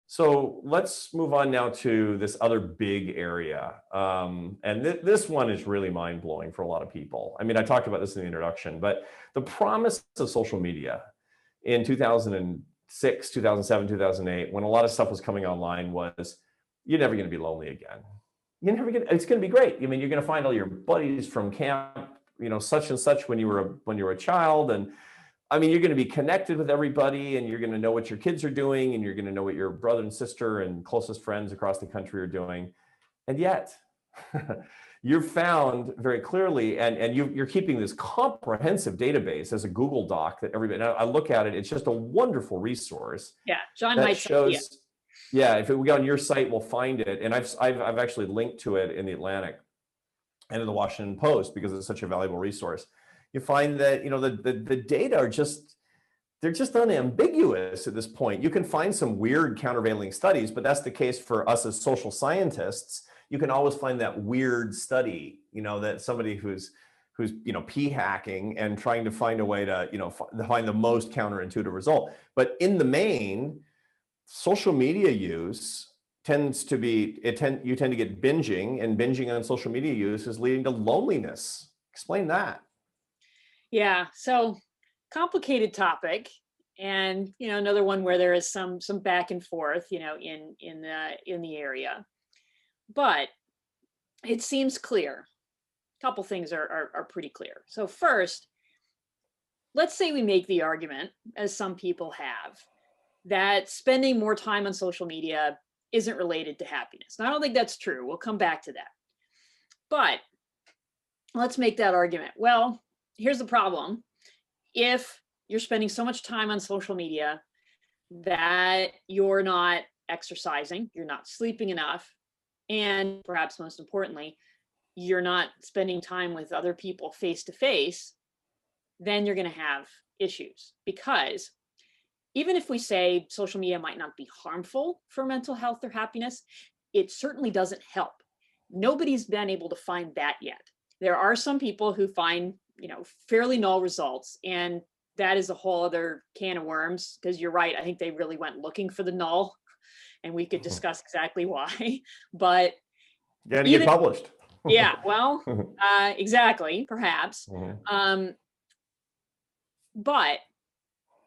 So let's move on now to this other big area. And this one is really mind blowing for a lot of people. I mean, I talked about this in the introduction, but the promise of social media in 2006, 2007, 2008, when a lot of stuff was coming online was you're never going to be lonely again. It's going to be great. I mean, you're going to find all your buddies from camp, such and such when you were a child. And I mean, you're going to be connected with everybody and you're going to know what your kids are doing and you're going to know what your brother and sister and closest friends across the country are doing. And yet you've found very clearly, and you're keeping this comprehensive database as a Google Doc that everybody, I look at it, it's just a wonderful resource. Yeah, John that might shows, yeah, if we go on your site, we'll find it. And I've actually linked to it in the Atlantic and in the Washington Post because it's such a valuable resource. You find that, the data are they're just unambiguous at this point. You can find some weird countervailing studies, but that's the case for us as social scientists. You can always find that weird study, that somebody who's p hacking and trying to find a way to, find the most counterintuitive result. But in the main, social media use tends to be, you tend to get binging, and binging on social media use is leading to loneliness. Explain that. Yeah, so complicated topic, and another one where there is some back and forth, in the area, but it seems clear. A couple things are pretty clear. So first, let's say we make the argument, as some people have, that spending more time on social media isn't related to happiness. Now, I don't think that's true. We'll come back to that. But let's make that argument. Well, here's the problem. If you're spending so much time on social media that you're not exercising, you're not sleeping enough, and perhaps most importantly, you're not spending time with other people face to face, then you're going to have issues. Because even if we say social media might not be harmful for mental health or happiness, it certainly doesn't help. Nobody's been able to find that yet. There are some people who find, fairly null results, and that is a whole other can of worms, because you're right. I think they really went looking for the null, and we could discuss exactly why, but yeah, to get published. Yeah, well, exactly, perhaps. But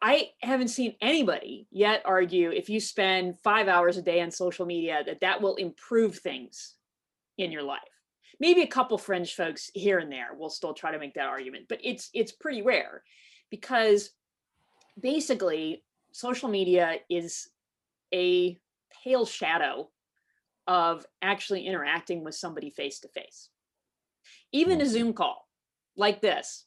I haven't seen anybody yet argue if you spend 5 hours a day on social media that will improve things in your life. Maybe a couple fringe folks here and there will still try to make that argument, but it's pretty rare, because basically social media is a pale shadow of actually interacting with somebody face to face. Even a Zoom call like this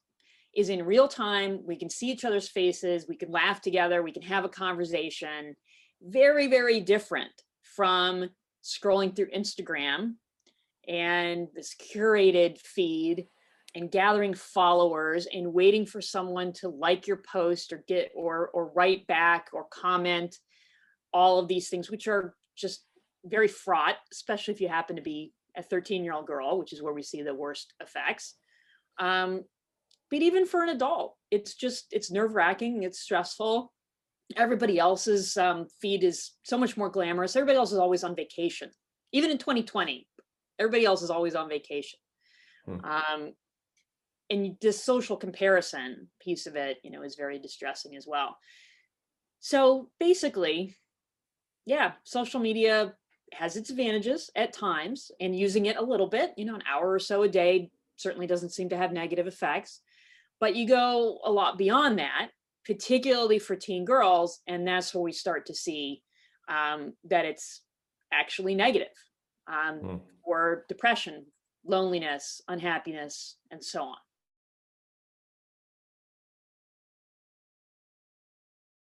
is in real time. We can see each other's faces. We can laugh together. We can have a conversation. Very, very different from scrolling through Instagram and this curated feed and gathering followers and waiting for someone to like your post or write back or comment. All of these things, which are just very fraught, especially if you happen to be a 13-year-old girl, which is where we see the worst effects. But even for an adult, it's nerve-wracking, it's stressful. Everybody else's feed is so much more glamorous. Everybody else is always on vacation. Even in 2020, everybody else is always on vacation. And this social comparison piece of it, is very distressing as well. So basically, yeah, social media has its advantages at times, and using it a little bit, an hour or so a day certainly doesn't seem to have negative effects. But you go a lot beyond that, particularly for teen girls, and that's where we start to see that it's actually negative for depression, loneliness, unhappiness, and so on.